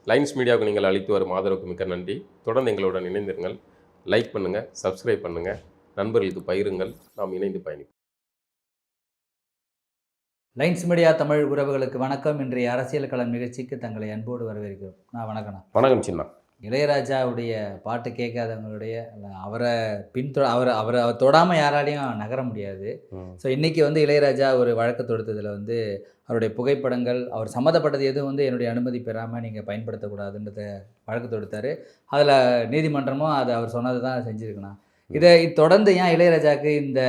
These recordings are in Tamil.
லைன்ஸ் மீடியாவுக்கு நீங்கள் அளித்து வரும் ஆதரவுக்கு மிக்க நன்றி. தொடர்ந்து எங்களுடன் இணைந்திருங்கள். லைக் பண்ணுங்கள், சப்ஸ்கிரைப் பண்ணுங்கள், நண்பர்களுக்கு பகிருங்கள். நாம் இணைந்து பயணிப்போம். லைன்ஸ் மீடியா தமிழ் உறவுகளுக்கு வணக்கம். இன்றைய அரசியல் களம் நிகழ்ச்சிக்கு தங்களை அன்போடு வரவேற்கிறோம். வணக்கம். வணக்கம் சின்ன. இளையராஜாவுடைய பாட்டு கேட்காதவங்களுடைய அவரை அவரை அவரை அவர் தொடாமல் யாராலையும் நகர முடியாது. ஸோ இன்றைக்கி இளையராஜா ஒரு வழக்கு தொடுத்ததில் அவருடைய புகைப்படங்கள் அவர் சம்மந்தப்பட்டது எதுவும் என்னுடைய அனுமதி பெறாமல் நீங்கள் பயன்படுத்தக்கூடாதுன்றத வழக்கு தொடுத்தார். அதில் நீதிமன்றமும் அது அவர் சொன்னது தான் செஞ்சுருக்கணும். இதை தொடர்ந்து ஏன் இளையராஜாவுக்கு இந்த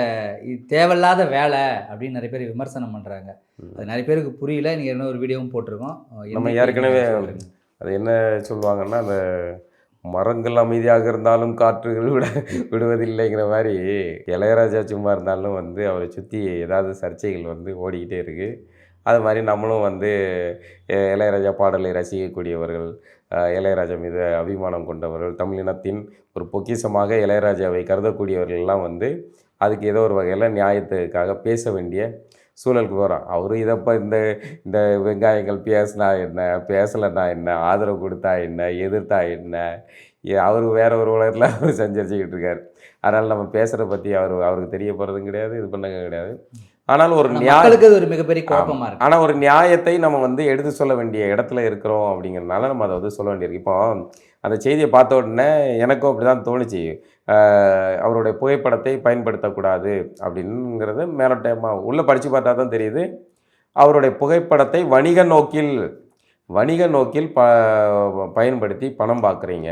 தேவையில்லாத வேலை அப்படின்னு நிறைய பேர் விமர்சனம் பண்ணுறாங்க. அது நிறைய பேருக்கு புரியல. நீங்கள் இன்னொரு வீடியோவும் போட்டிருக்கோம். நம்ம ஏற்கனவே அது என்ன சொல்லுவாங்கன்னா, அந்த மரங்கள் அமைதியாக இருந்தாலும் காற்றுகள் விடுவதில்லைங்கிற மாதிரி இளையராஜா சும்மா இருந்தாலும் அவரை சுற்றி ஏதாவது சர்ச்சைகள் ஓடிக்கிட்டே இருக்குது. அது மாதிரி நம்மளும் இளையராஜா பாடலை ரசிக்கக்கூடியவர்கள், இளையராஜா மீது அபிமானம் கொண்டவர்கள், தமிழினத்தின் ஒரு பொக்கிஷமாக இளையராஜாவை கருதக்கூடியவர்கள்லாம் அதுக்கு ஏதோ ஒரு வகையில் நியாயத்துக்காக பேச வேண்டிய சூழலுக்கு போகிறோம். அவரு இதப்போ இந்த வெங்காயங்கள் பேசினா என்ன, பேசலைன்னா என்ன, ஆதரவு கொடுத்தா என்ன, எதிர்த்தா என்ன, அவர் வேற ஒரு உலகத்தில் அவர் சஞ்சரிச்சுக்கிட்டு இருக்கார். அதனால் நம்ம பேசுகிறத பற்றி அவருக்கு தெரிய போகிறதும் கிடையாது, இது பண்ண கிடையாது. ஆனால் ஒரு ஒரு மிகப்பெரிய குழப்பமாக இருக்குது. ஆனால் ஒரு நியாயத்தை நம்ம எடுத்து சொல்ல வேண்டிய இடத்துல இருக்கிறோம் அப்படிங்கிறதுனால நம்ம அதை சொல்ல வேண்டியிருக்கு. இப்போ அந்த செய்தியை பார்த்த உடனே எனக்கும் அப்படி தான் தோணுச்சு. அவருடைய புகைப்படத்தை பயன்படுத்தக்கூடாது அப்படிங்கிறது மேலோட்டமாக உள்ளே படித்து பார்த்தா தான் தெரியுது. அவருடைய புகைப்படத்தை வணிக நோக்கில் பயன்படுத்தி பணம் பார்க்குறீங்க,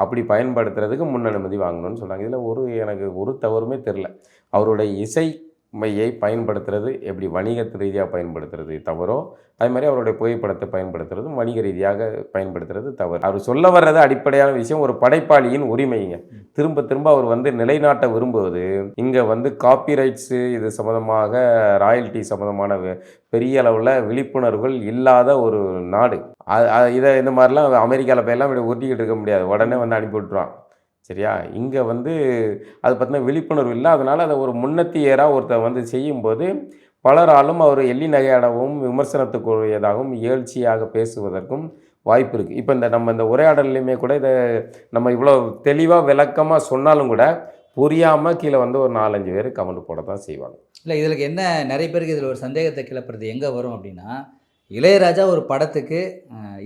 அப்படி பயன்படுத்துறதுக்கு முன் அனுமதி வாங்கணும்னு சொன்னாங்க. இதில் எனக்கு ஒரு தவறுமே தெரில. அவருடைய இசைமையை பயன்படுத்துறது எப்படி வணிகத்து ரீதியாக பயன்படுத்துறது தவறோ, அது மாதிரி அவருடைய புகைப்படத்தை பயன்படுத்துறது வணிக ரீதியாக பயன்படுத்துறது தவறு. அவர் சொல்ல வர்றது அடிப்படையான விஷயம் ஒரு படைப்பாளியின் உரிமைங்க. திரும்ப திரும்ப அவர் நிலைநாட்ட விரும்புவது இங்கே காப்பிரைட்ஸு இது சம்மந்தமாக ராயல்ட்டி சம்மந்தமான பெரிய அளவில் விழிப்புணர்வுகள் இல்லாத ஒரு நாடு. இதை இந்த மாதிரிலாம் அமெரிக்காவில் போயெல்லாம் இப்படி ஒட்டிக்கிட்டு இருக்க முடியாது, உடனே அனுப்பி விட்டுருவான். சரியா? இங்கே அதை பற்றின விழிப்புணர்வு இல்லை. அதனால் அதை ஒரு முன்னத்தியராக ஒருத்தர் செய்யும்போது பலராலும் அவர் எள்ளி நகையாடவும் விமர்சனத்துக்குரியதாகவும் இயல்ச்சியாக பேசுவதற்கும் வாய்ப்பு இருக்குது. இப்போ நம்ம இந்த உரையாடல்லையுமே கூட இதை நம்ம இவ்வளோ தெளிவாக விளக்கமாக சொன்னாலும் கூட புரியாமல் கீழே ஒரு 4-5 பேர் கமெண்ட் போட தான் செய்வாங்க. இல்லை, இதில் என்ன நிறைய பேருக்கு இதில் ஒரு சந்தேகத்தை கிளப்புறது எங்கே வரும் அப்படின்னா, இளையராஜா ஒரு படத்துக்கு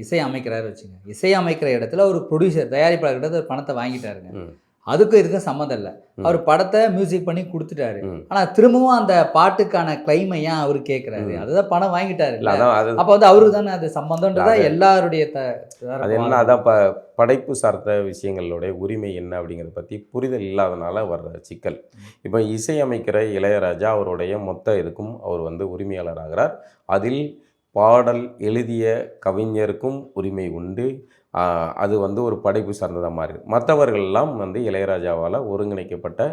இசை அமைக்கிறாரு வச்சுங்க. இசை அமைக்கிற இடத்துல ஒரு ப்ரொடியூசர் தயாரிப்பாளர்கிட்ட ஒரு பணத்தை வாங்கிட்டாருங்க. அதுக்கும் இதுக்கும் சம்மந்தம் இல்லை. அவர் படத்தை மியூசிக் பண்ணி கொடுத்துட்டாரு. ஆனால் திரும்பவும் அந்த பாட்டுக்கான கிளைமை ஏன் அவர் கேட்குறாரு? அதுதான் பணம் வாங்கிட்டாரு. அப்போ அவருக்கு தானே அது சம்மந்தம்ன்றதா எல்லாருடைய அது என்ன, அதான் படைப்பு சார்ந்த விஷயங்களுடைய உரிமை என்ன அப்படிங்கிறத பற்றி புரிதல் இல்லாதனால வர்ற சிக்கல். இப்போ இசையமைக்கிற இளையராஜா அவருடைய மொத்த இதுக்கும் அவர் உரிமையாளர் ஆகிறார். அதில் பாடல் எழுதிய கவிஞருக்கும் உரிமை உண்டு. அது ஒரு படைப்பு சார்ந்ததாக மாறி மற்றவர்கள்லாம் இளையராஜாவால் ஒருங்கிணைக்கப்பட்ட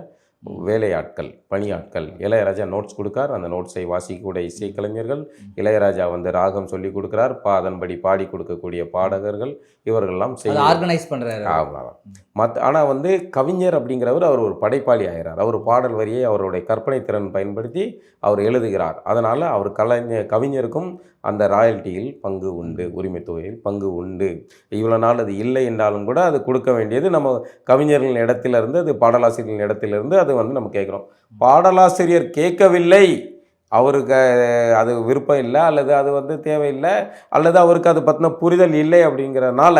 வேலையாட்கள், பணியாட்கள். இளையராஜா நோட்ஸ் கொடுக்கார், அந்த நோட்ஸை வாசிக்கக்கூடிய இசைக்கலைஞர்கள், இளையராஜா ராகம் சொல்லி கொடுக்குறார், அதன்படி பாடி கொடுக்கக்கூடிய பாடகர்கள், இவர்கள்லாம் ஆர்கனைஸ் பண்ணுறாரு. ஆனால் கவிஞர் அப்படிங்கிறவர் அவர் ஒரு படைப்பாளி ஆகிறார். அவர் பாடல் வரியை அவருடைய கற்பனை திறன் பயன்படுத்தி அவர் எழுதுகிறார். அதனால் அவர் கவிஞருக்கும் அந்த ராயல்ட்டியில் பங்கு உண்டு, உரிமை தொகையில் பங்கு உண்டு. இவ்வளோ நாள் அது இல்லை என்றாலும் கூட அது கொடுக்க வேண்டியது நம்ம கவிஞர்களின் இடத்திலிருந்து, அது பாடலாசிரியர்களின் இடத்திலிருந்து அது நம்ம கேட்குறோம். பாடலாசிரியர் கேட்கவில்லை, அவருக்கு அது விருப்பம் இல்லை, அல்லது அது தேவையில்லை, அல்லது அவருக்கு அது பற்றின புரிதல் இல்லை அப்படிங்கிறதுனால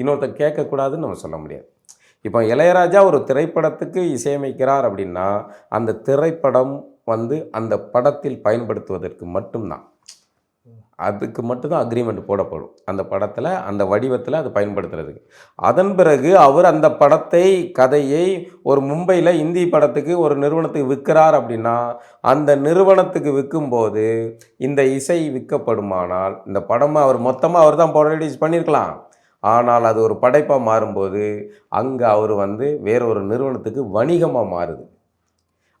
இன்னொருத்தர் கேட்கக்கூடாதுன்னு நம்ம சொல்ல முடியாது. இப்போ இளையராஜா ஒரு திரைப்படத்துக்கு இசையமைக்கிறார் அப்படின்னா அந்த திரைப்படம் அந்த படத்தில் பயன்படுத்துவதற்கு மட்டும்தான், அதுக்கு மட்டும்தான் அக்ரிமெண்ட் போடப்படும். அந்த படத்தில் அந்த வடிவத்தில் அது பயன்படுத்துறதுக்கு. அதன் பிறகு அவர் அந்த படத்தை, கதையை ஒரு மும்பையில் இந்தி படத்துக்கு ஒரு நிறுவனத்துக்கு விற்கிறார் அப்படின்னா அந்த நிறுவனத்துக்கு விற்கும்போது இந்த இசை விற்கப்படுமானால் இந்த படமாக அவர் மொத்தமாக அவர் தான் ப்ரொடியூஸ் பண்ணியிருக்கலாம். ஆனால் அது ஒரு படைப்பாக மாறும்போது அங்கே அவர் வேறொரு நிறுவனத்துக்கு வணிகமாக மாறுது.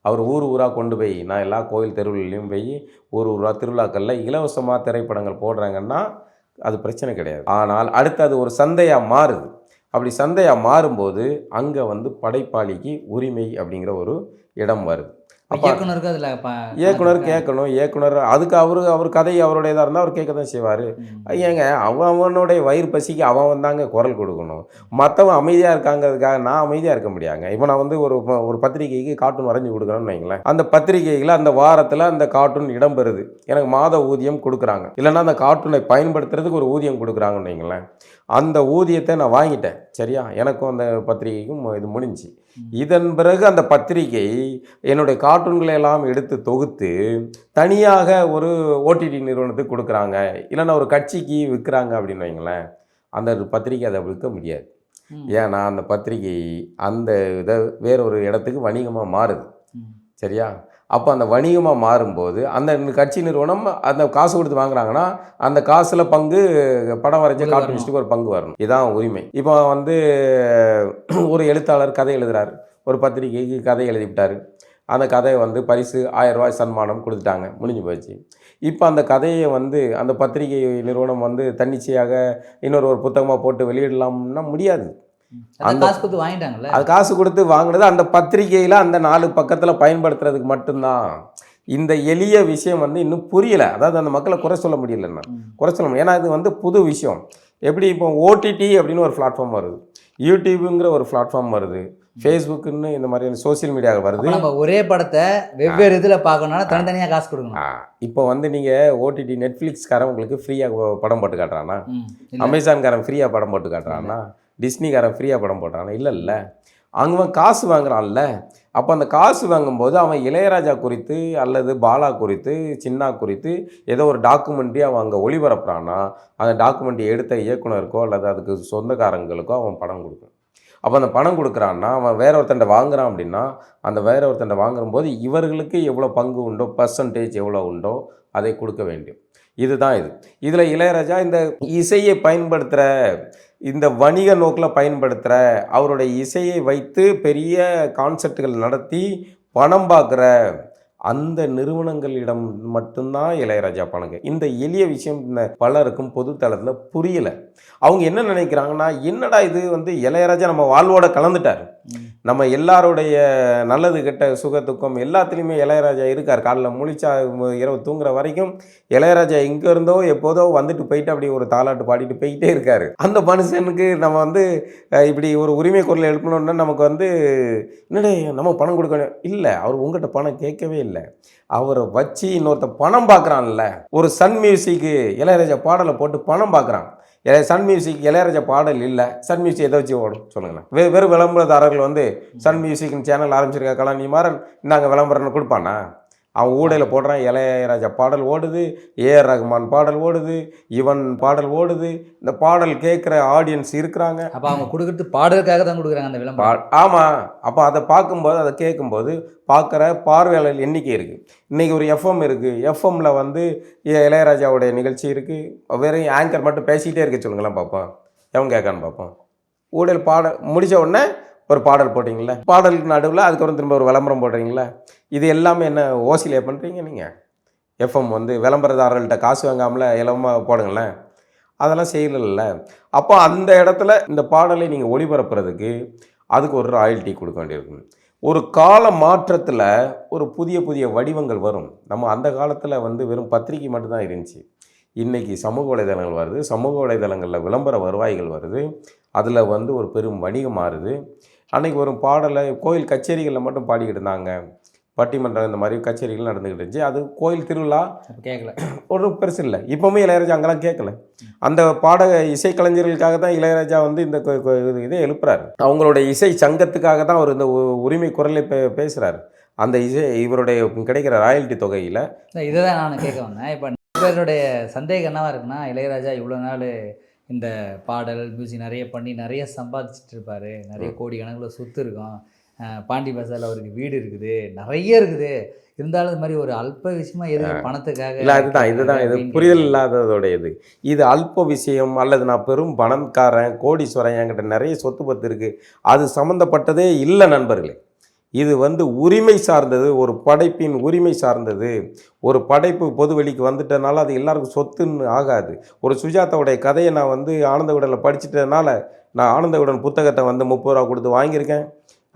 அவர் ஊராக கொண்டு போய், நான் எல்லா கோயில் தெருவுலையும் போய் ஊராக திருவிழாக்களில் இலவசமாக திரைப்படங்கள் போடுறாங்கன்னா அது பிரச்சனை கிடையாது. ஆனால் அடுத்து அது ஒரு சந்தையாக மாறுது. அப்படி சந்தையாக மாறும்போது அங்கே படைப்பாளிக்கு உரிமை அப்படிங்கிற ஒரு இடம் வருது. இயக்குனருக்கு அதில் இயக்குனர் கேட்கணும். இயக்குனர் அதுக்கு அவர் கதை அவருடையதாக இருந்தால் அவர் கேட்க தான் செய்வார். ஏங்க அவனுடைய வயிறு பசிக்கு அவன் தாங்க குரல் கொடுக்கணும். மற்றவன் அமைதியாக இருக்காங்கிறதுக்காக நான் அமைதியாக இருக்க முடியாங்க. இப்போ நான் வந்து ஒரு பத்திரிகைக்கு கார்ட்டூன் வரைஞ்சி கொடுக்குறேன்னு வைங்களேன். அந்த பத்திரிகையில் அந்த வாரத்தில் அந்த கார்ட்டூன் இடம்பெறுது. எனக்கு மாத ஊதியம் கொடுக்குறாங்க. இல்லைன்னா அந்த கார்ட்டூனை பயன்படுத்துறதுக்கு ஒரு ஊதியம் கொடுக்குறாங்கன்னு வைங்களேன். அந்த ஊதியத்தை நான் வாங்கிட்டேன். சரியா? எனக்கும் அந்த பத்திரிகைக்கும் இது முடிஞ்சு. இதன் பிறகு அந்த பத்திரிகை என்னுடைய கார்ட்டூன்களை எல்லாம் எடுத்து தொகுத்து தனியாக ஒரு ஓடிடி நிறுவனத்துக்கு கொடுக்குறாங்க, இல்லைன்னா ஒரு கட்சிக்கு விற்கிறாங்க அப்படின்னு வைங்களேன். அந்த பத்திரிகை அதை விற்க முடியாது. ஏன்னா அந்த பத்திரிகை அந்த இதை வேறொரு இடத்துக்கு வணிகமாக மாறுது. சரியா? அப்போ அந்த வணிகமாக மாறும்போது அந்த கட்சி நிறுவனம் அந்த காசு கொடுத்து வாங்குறாங்கன்னா அந்த காசில் பங்கு படம் வரைஞ்ச கார்ட்டூனிஸ்ட்டுக்கு ஒரு பங்கு வரணும். இதுதான் உரிமை. இப்போ வந்து ஒரு எழுத்தாளர் கதை எழுதுகிறார், ஒரு பத்திரிகைக்கு கதை எழுதிவிட்டார். அந்த கதையை வந்து பரிசு 1000 ரூபாய் சன்மானம் கொடுத்துட்டாங்க, முடிஞ்சு போச்சு. இப்போ அந்த கதையை வந்து அந்த பத்திரிகை நிறுவனம் வந்து தன்னிச்சையாக ஒரு புத்தகமாக போட்டு வெளியிடலாம்னா முடியாது. அந்த காசு கொடுத்து வாங்கிட்டாங்கல்ல, அது காசு கொடுத்து வாங்கினது அந்த பத்திரிகையில் அந்த 4 பக்கத்தில் பயன்படுத்துறதுக்கு மட்டும்தான். இந்த எளிய விஷயம் வந்து இன்னும் புரியலை. அதாவது அந்த மக்களை குறை சொல்ல முடியலன்னா குறை சொல்ல முடியும். ஏன்னா இது வந்து புது விஷயம். எப்படி இப்போ ஓடிடி அப்படின்னு ஒரு பிளாட்ஃபார்ம் வருது, யூடியூபுங்கிற ஒரு பிளாட்ஃபார்ம் வருது, ஃபேஸ்புக்குன்னு இந்த மாதிரி சோசியல் மீடியாவில் வருது. நம்ம ஒரே படத்தை வெவ்வேறு இதில் பார்க்கணும்னா தனித்தனியாக காசு கொடுக்கணும். இப்போ வந்து நீங்கள் ஓடிடி நெட்ஃப்ளிக்ஸ்காரன் உங்களுக்கு ஃப்ரீயாக படம் போட்டு காட்டுறானா? அமேசான்காரன் ஃப்ரீயாக படம் போட்டு காட்டுறானா? டிஸ்னிகாரன் ஃப்ரீயாக படம் போடுறானா? இல்லைல்ல, அவன் காசு வாங்குறான்ல. அப்போ அந்த காசு வாங்கும்போது அவன் இளையராஜா குறித்து அல்லது பாலா குறித்து சின்னா குறித்து ஏதோ ஒரு டாக்குமெண்ட்ரி அவன் அங்கே ஒளிபரப்புறான்னா அந்த டாக்குமெண்ட்ரி எடுத்த இயக்குனருக்கோ அல்லது அதுக்கு சொந்தக்காரங்களுக்கோ அவன் படம் கொடுக்கும். அப்போ அந்த பணம் கொடுக்குறான்னா அவன் வேற ஒருத்தண்ட வாங்குறான் அப்படின்னா அந்த வேற ஒருத்தண்ட வாங்கும்போது இவர்களுக்கு எவ்வளோ பங்கு உண்டோ, பர்சன்டேஜ் எவ்வளோ உண்டோ அதை கொடுக்க வேண்டும். இதுதான் இது. இதில் இளையராஜா இந்த இசையை பயன்படுத்துகிற, இந்த வணிக நோக்கில் பயன்படுத்துகிற, அவருடைய இசையை வைத்து பெரிய கான்செர்ட்டுகள் நடத்தி பணம் பார்க்குற அந்த நிறுவனங்களிடம் மட்டும்தான் இளையராஜா பணங்க. இந்த எளிய விஷயம் பலருக்கும் பொது தளத்தில் புரியலை. அவங்க என்ன நினைக்கிறாங்கன்னா, என்னடா இது வந்து இளையராஜா நம்ம வாழ்வோட கலந்துட்டார், நம்ம எல்லாருடைய நல்லது கெட்ட சுகத்துக்கும் எல்லாத்துலேயுமே இளையராஜா இருக்கார். காலைல முழிச்சா இரவு தூங்குற வரைக்கும் இளையராஜா எங்கே இருந்தோ எப்போதோ வந்துட்டு போயிட்டு அப்படி ஒரு தாலாட்டு பாடிட்டு போய்கிட்டே இருக்கார். அந்த மனுஷனுக்கு நம்ம வந்து இப்படி ஒரு உரிமை குரல் எழுப்பணுன்னா நமக்கு வந்து என்னடே நம்ம பணம் கொடுக்கணும் இல்லை. அவர் உங்கள்கிட்ட பணம் கேட்கவே இல்லை. அவரை வச்சு இன்னொருத்த பணம் பார்க்குறான்ல. ஒரு சன் மியூசிக்கு இளையராஜா பாடலை போட்டு பணம் பார்க்குறான். சன் மியூசிக் இளையராஜா பாடல் இல்லை, சன் மியூசிக் எதை வச்சு ஓடும் சொல்லுங்களேன்? வெறும் விளம்பரதாரர்கள் வந்து சன் மியூசிக்னு சேனல் ஆரம்பிச்சிருக்கா கலாநிதி மாறன் நாங்கள் விளம்பரம்னு கொடுப்பானா? அவன் ஊடையில் போடுறான், இளையராஜா பாடல் ஓடுது, ஏஆர் ரஹ்மான் பாடல் ஓடுது, இவன் பாடல் ஓடுது. இந்த பாடல் கேட்குற ஆடியன்ஸ் இருக்கிறாங்க. அப்போ அவங்க கொடுக்குறது பாடலுக்காக தான் கொடுக்குறாங்க அந்த விளம்பரம். ஆமாம். அப்போ அதை பார்க்கும்போது அதை கேட்கும்போது பார்க்குற பார்வையாளர் எண்ணிக்கை இருக்குது. இன்றைக்கி ஒரு எஃப்எம் இருக்குது, எஃப்எம்மில் வந்து இளையராஜாவுடைய நிகழ்ச்சி இருக்குது, வெறும் ஆங்கர் மட்டும் பேசிக்கிட்டே இருக்க சொல்லுங்களேன் பார்ப்போம், எவன் கேட்கான்னு பார்ப்போம். ஊடல் பாடல் முடித்த உடனே ஒரு பாடல் போட்டிங்களே, பாடலுக்கு நடுவில் அதுக்கப்புறம் திரும்ப ஒரு விளம்பரம் போடுறீங்களே, இது எல்லாமே என்ன ஓசிலே பண்ணுறீங்க நீங்கள்? எஃப்எம் வந்து விளம்பரதாரர்கள்ட்ட காசு வாங்காமல் இலவமாக போடுங்களேன், அதெல்லாம் செய்யலைல்ல. அப்போ அந்த இடத்துல இந்த பாடலை நீங்கள் ஒளிபரப்புறதுக்கு அதுக்கு ஒரு ராயல்ட்டி கொடுக்க வேண்டியிருக்கும். ஒரு கால மாற்றத்தில் ஒரு புதிய புதிய வடிவங்கள் வரும். நம்ம அந்த காலத்தில் வந்து வெறும் பத்திரிகை மட்டும்தான் இருந்துச்சு. இன்றைக்கி சமூக வலைதளங்கள் வருது, சமூக வலைதளங்களில் விளம்பர வருவாய்கள் வருது, அதில் வந்து ஒரு பெரும் வணிகம் மாறுது. அன்றைக்கி ஒரு பாடலை கோயில் கச்சேரிகளில் மட்டும் பாடிக்கிட்டு இருந்தாங்க, பட்டிமன்றம் இந்த மாதிரி கச்சேரிகள் நடந்துக்கிட்டு இருந்துச்சு. அது கோயில் திருவிழா கேட்கல, ஒரு பெருசு இல்லை. இப்போவுமே இளையராஜா அங்கெல்லாம் கேட்கல. அந்த இசைக்கலைஞர்களுக்காக தான் இளையராஜா வந்து இந்த இதை எழுப்புறாரு. அவங்களுடைய இசை சங்கத்துக்காக தான் அவர் இந்த உரிமை குரலை பேசுகிறார். அந்த இவருடைய கிடைக்கிற ராயல்ட்டி தொகையில் இதை தான் நான் கேட்க வந்தேன். இப்போ இவருடைய சந்தேகம் என்னவா இருக்குன்னா, இளையராஜா இவ்வளோ நாள் இந்த பாடல் மியூசிக் நிறைய பண்ணி நிறைய சம்பாதிச்சுட்டு இருப்பார், நிறைய கோடி கணக்கில் சொத்து இருக்கும், பாண்டி பசாரில் அவருக்கு வீடு இருக்குது, நிறைய இருக்குது. இருந்தாலும் இது மாதிரி ஒரு அல்ப விஷயமா எதுவும் பணத்துக்காக இல்லை, இதுதான் இது புரிதல் இல்லாததோடைய இது அல்ப விஷயம். அல்லது நான் பெரும் பணக்காரன் கோடீஸ்வரன் என்கிட்ட நிறைய சொத்து பத்து இருக்குது, அது சம்மந்தப்பட்டதே இல்லை நண்பர்களே. இது வந்து உரிமை சார்ந்தது, ஒரு படைப்பின் உரிமை சார்ந்தது. ஒரு படைப்பு பொது வெளிக்கு வந்துட்டனால அது எல்லாருக்கும் சொத்துன்னு ஆகாது. ஒரு சுஜாதாவுடைய கதையை நான் வந்து ஆனந்த விடனில் படிச்சுட்டதுனால நான் ஆனந்த விடன் புத்தகத்தை வந்து 30 ரூபா கொடுத்து வாங்கியிருக்கேன்.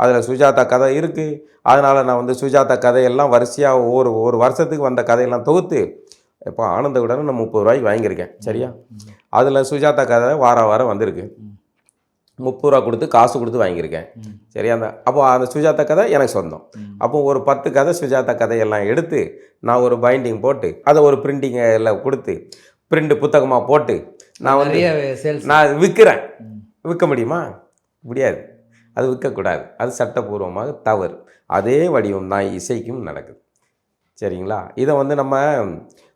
அதில் சுஜாதா கதை இருக்குது. அதனால் நான் வந்து சுஜாதா கதையெல்லாம் வரிசையாக ஒரு வருஷத்துக்கு வந்த கதையெல்லாம் தொகுத்து இப்போ ஆனந்த விகடன் நான் 30 ரூபாய்க்கு வாங்கியிருக்கேன். சரியா? அதில் சுஜாதா கதை வாரம் வந்திருக்கு. 30 ரூபா கொடுத்து காசு கொடுத்து வாங்கியிருக்கேன். சரியா? அப்போ அந்த சுஜாதா கதை எனக்கு சொந்தம். அப்போ ஒரு 10 கதை சுஜாதா கதையெல்லாம் எடுத்து நான் ஒரு பைண்டிங் போட்டு அதை ஒரு பிரிண்டிங்கில் கொடுத்து பிரிண்ட் புத்தகமாக போட்டு நான் வந்து நான் விற்கிறேன். விற்க முடியுமா? முடியாது. அது விற்கக்கூடாது. அது சட்டப்பூர்வமாக தவறு. அதே வடிவம் தான் இசைக்கும் நடக்குது. சரிங்களா? இதை வந்து நம்ம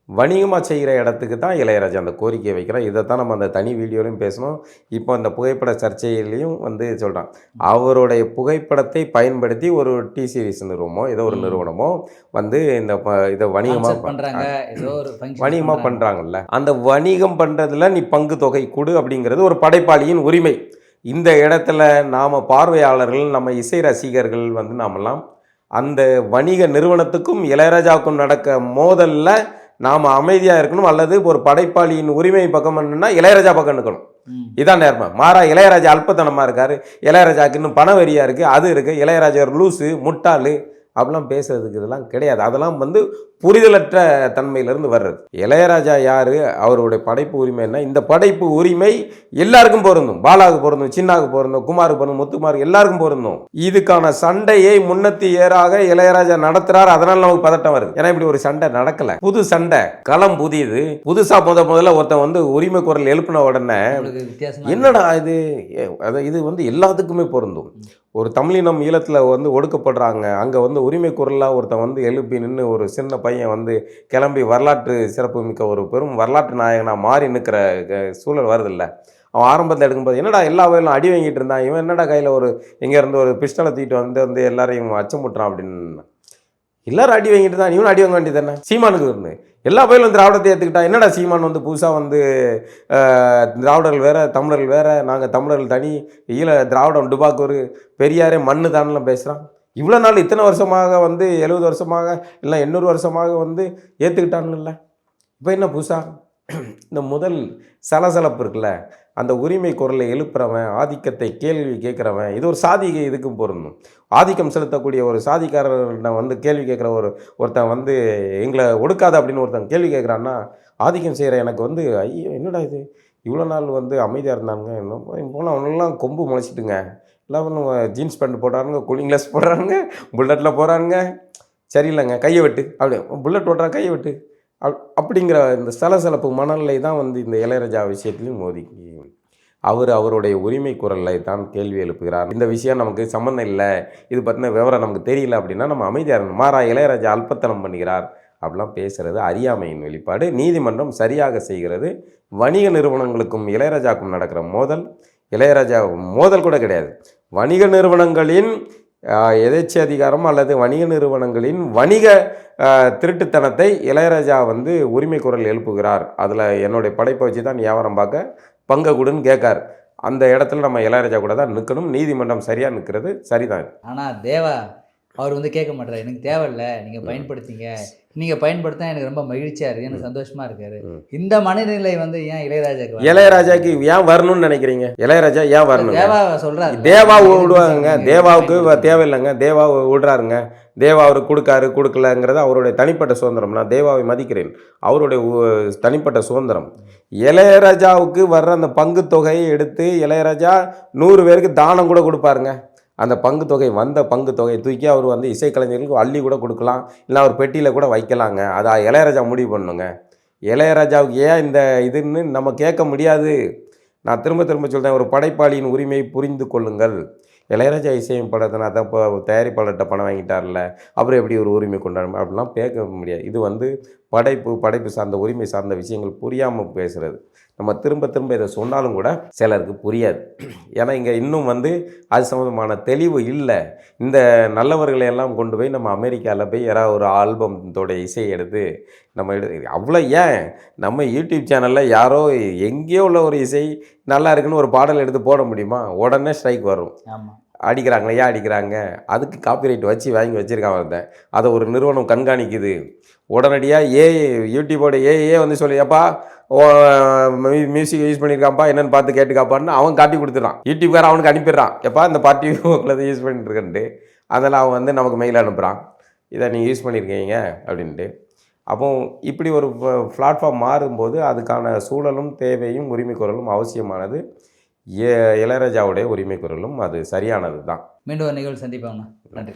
வணிகமாக செய்கிற இடத்துக்கு தான் இளையராஜா அந்த கோரிக்கையை வைக்கிறோம். இதை தான் நம்ம அந்த தனி வீடியோலையும் பேசணும். இப்போ அந்த புகைப்பட சர்ச்சையிலையும் வந்து சொல்கிறான், அவருடைய புகைப்படத்தை பயன்படுத்தி ஒரு டி சீரிஸ் நிறுவனமோ ஏதோ ஒரு நிறுவனமோ வந்து இந்த இதை வணிகமாக பண்ணுறாங்கல்ல, அந்த வணிகம் பண்ணுறதுல நீ பங்கு தொகை கொடு அப்படிங்கிறது ஒரு படைப்பாளியின் உரிமை. இந்த இடத்துல நாம் பார்வையாளர்கள், நம்ம இசை ரசிகர்கள் வந்து நாமெல்லாம் அந்த வணிக நிறுவனத்துக்கும் இளையராஜாவுக்கும் நடக்க மோதலில் நாம் அமைதியாக இருக்கணும். அல்லது ஒரு படைப்பாளியின் உரிமை பக்கம் என்னன்னா இளையராஜா பக்கம் இருக்கணும். இதான் நேர்மை. மாறா இளையராஜா அல்பத்தனமாக இருக்கார், இளையராஜாவுக்கு இன்னும் பண வெறியாக இருக்குது, அது இருக்குது, இளையராஜா லூஸு முட்டாளு அப்படிலாம் பேசுறதுக்கு இதெல்லாம் கிடையாது. அதெல்லாம் வந்து புரிதலற்ற தன்மையிலிருந்து வர்றது. இளையராஜா யார், அவருடைய படைப்பு உரிமை என்ன? இந்த படைப்பு உரிமை எல்லாருக்கும் பொருந்தும். பாலாவுக்கு பொருந்தும், சின்னாவுக்கு பொருந்தும், குமாருக்கு பொருந்தும், முத்துக்குமார் எல்லாருக்கும் பொருந்தும். இதுக்கான சண்டையை முன்னத்தி ஏறாக இளையராஜா நடத்துறாரு. அதனால நமக்கு பதட்டம் வருது. ஏன்னா இப்படி ஒரு சண்டை நடக்கல. புது சண்டை, களம் புதியது. புதுசா முதல்ல ஒருத்தன் வந்து உரிமை குரல் எழுப்பின உடனே என்னடா இது வந்து எல்லாத்துக்குமே பொருந்தும். ஒரு தமிழினம் ஈழத்தில் வந்து ஒடுக்கப்படுறாங்க, அங்கே வந்து உரிமை குரலாக ஒருத்தன் வந்து எழுப்பி நின்று ஒரு சின்ன பையன் வந்து கிளம்பி வரலாற்று சிறப்பு மிக்க ஒரு பெரும் வரலாற்று நாயகனாக மாறி நிற்கிற சூழல் வருதில்ல. அவன் ஆரம்பத்தில் எடுக்கும்போது என்னடா எல்லா வயலும் அடி வாங்கிட்டு இருந்தான், இவன் என்னடா கையில் ஒரு இங்கேருந்து ஒரு பிஸ்டலை தூக்கிட்டு வந்து எல்லாரையும் அச்சமுட்டுறான் அப்படின்னு. எல்லாரும் அடி வாங்கிட்டு தான், இவனும் அடி வாங்க வேண்டியது தானே. சீமானுக்கு இருந்து எல்லா பயிலும் திராவிடத்தை ஏற்றுக்கிட்டா என்னடா சீமான் வந்து புதுசாக வந்து திராவிடர்கள் வேறு தமிழர்கள் வேறு, நாங்கள் தமிழர்கள் தனி, திராவிடம் டுபாக்கூர் பெரியாரே மண்ணு தானெலாம் பேசுகிறான். இவ்வளோ நாள் இத்தனை வருஷமாக வந்து 70 வருஷமாக இல்லை 800 வருஷமாக வந்து ஏற்றுக்கிட்டான்னு இல்லை. இப்போ என்ன புதுசாக இந்த முதல் சலசலப்பு இருக்குல்ல, அந்த உரிமை குரலை எழுப்புறவன், ஆதிக்கத்தை கேள்வி கேட்குறவன், இது ஒரு சாதி இதுக்கும் பொருந்தும். ஆதிக்கம் செலுத்தக்கூடிய ஒரு சாதிக்காரனை வந்து கேள்வி கேட்குற ஒருத்தன் வந்து எங்களை ஒடுக்காத அப்படின்னு ஒருத்தன் கேள்வி கேட்குறான்னா, ஆதிக்கம் செய்கிற எனக்கு வந்து ஐயோ என்னடா இது, இவ்வளோ நாள் வந்து அமைதியாக இருந்தாங்க, இன்னும் போனால் அவனெல்லாம் கொம்பு முளைச்சிட்டுங்க, எல்லாம் ஜீன்ஸ் பேண்ட் போடுறானுங்க, கூலிங் கிளாஸ் போடுறானுங்க, புல்லட்டில் போகிறானுங்க, சரியில்லைங்க கையை வெட்டு, அப்படி புல்லட் ஓட்டுறான் கையை வெட்டு அப்படிங்கிற இந்த சலசலப்பு மனநிலை தான் வந்து இந்த இளையராஜா விஷயத்துலையும் மோதிக்கு அவருடைய உரிமை குரலை தான் கேள்வி எழுப்புகிறார். இந்த விஷயம் நமக்கு சம்மந்தம் இல்லை, இது பற்றின விவரம் நமக்கு தெரியல அப்படின்னா நம்ம அமைதியாக இருக்கணும். மாறா இளையராஜா அல்பத்தனம் பண்ணுகிறார் அப்படிலாம் பேசுகிறது அறியாமையின் வெளிப்பாடு. நீதிமன்றம் சரியாக செய்கிறது. வணிக நிறுவனங்களுக்கும் இளையராஜாவுக்கும் நடக்கிற மோதல், இளையராஜா மோதல் கூட கிடையாது, வணிக நிறுவனங்களின் எதேச்சை அதிகாரம் அல்லது வணிக நிறுவனங்களின் வணிக திருட்டுத்தனத்தை இளையராஜா வந்து உரிமை குரல் எழுப்புகிறார். அதில் என்னுடைய படைப்பை வச்சு தான் வியாபாரம் பார்க்க பங்கு கொடுன்னு கேட்கார். அந்த இடத்துல நம்ம இளையராஜா கூட தான் நிற்கணும். நீதிமன்றம் சரியாக நிற்கிறது சரிதான். ஆனால் தேவா அவர் வந்து கேட்க மாட்டார், எனக்கு தேவையில்லை, நீங்கள் பயன்படுத்திங்க, நீங்கள் பயன்படுத்தினா எனக்கு ரொம்ப மகிழ்ச்சியாக இருக்குது, எனக்கு சந்தோஷமாக இருக்காரு. இந்த மனநிலை வந்து ஏன் இளையராஜாக்கு ஏன் வரணும்னு நினைக்கிறீங்க? இளையராஜா ஏன் வரணும்? தேவா சொல்கிறார், தேவா விடுவாங்க, தேவாவுக்கு தேவையில்லைங்க, தேவா விடுறாருங்க, தேவா அவருக்கு கொடுக்கலங்கிறது அவருடைய தனிப்பட்ட சுதந்திரம். நான் தேவாவை மதிக்கிறேன், அவருடைய தனிப்பட்ட சுதந்திரம். இளையராஜாவுக்கு வர்ற அந்த பங்கு தொகையை எடுத்து இளையராஜா 100 பேருக்கு தானம் கூட கொடுப்பாருங்க. அந்த பங்கு தொகையை தூக்கி அவர் வந்து இசைக்கலைஞர்களுக்கு அள்ளி கூட கொடுக்கலாம், இல்லை அவர் பெட்டியில் கூட வைக்கலாங்க. அதை இளையராஜா முடிவு பண்ணுங்க. இளையராஜாவுக்கு ஏன் இந்த இதுன்னு நம்ம கேட்க முடியாது. நான் திரும்ப சொல்கிறேன், ஒரு படைப்பாளியின் உரிமையை புரிந்து கொள்ளுங்கள். இளையராஜா இசையும் படத்தை நான் தான் இப்போ தயாரிப்பாளர்கிட்ட பணம் வாங்கிட்டார்ல, அப்புறம் எப்படி ஒரு உரிமை கொண்டாடும் அப்படிலாம் கேட்க முடியாது. இது வந்து படைப்பு சார்ந்த உரிமை சார்ந்த விஷயங்கள் புரியாமல் பேசுகிறது. நம்ம திரும்ப இதை சொன்னாலும் கூட சிலருக்கு புரியாது. ஏன்னா இங்கே இன்னும் வந்து அது சம்மந்தமான தெளிவு இல்லை. இந்த நல்லவர்களை எல்லாம் கொண்டு போய் நம்ம அமெரிக்காவில் போய் யாராவது ஒரு ஆல்பத்தோட இசையை எடுத்து நம்ம அவ்வளோ ஏன் நம்ம யூடியூப் சேனலில் யாரோ எங்கேயோ உள்ள ஒரு இசை நல்லா இருக்குன்னு ஒரு பாடல் எடுத்து போட முடியுமா? உடனே ஸ்ட்ரைக் வரும். அடிக்கிறாங்களே, ஏன் அடிக்கிறாங்க? அதுக்கு காப்பிரைட் வாங்கி வச்சுருக்காங்க ஒருத்தன். அதை ஒரு நிறுவனம் கண்காணிக்குது. உடனடியாக யூடியூபோட வந்து சொல்லி, அப்பா மியூசிக் யூஸ் பண்ணியிருக்காப்பா என்னென்னு பார்த்து கேட்டுக்காப்பான்னு அவன் காட்டி கொடுத்துட்றான். யூடியூப்காரன் அவனுக்கு அனுப்பிடுறான், எப்பா இந்த பார்ட்டி உங்களை யூஸ் பண்ணிட்டுருக்கன்ட்டு. அதெல்லாம் அவன் வந்து நமக்கு மெயில் அனுப்புகிறான், இதை நீங்கள் யூஸ் பண்ணியிருக்கீங்க அப்படின்ட்டு. அப்போ இப்படி ஒரு பிளாட்ஃபார்ம் மாறும்போது அதுக்கான சூழலும் தேவையும் உரிமை குரலும் அவசியமானது. இளையராஜாவுடைய உரிமை குரலும் அது சரியானது தான். மீண்டும் ஒரு நிகழ்வு சந்திப்பாங்கண்ணா. நன்றி.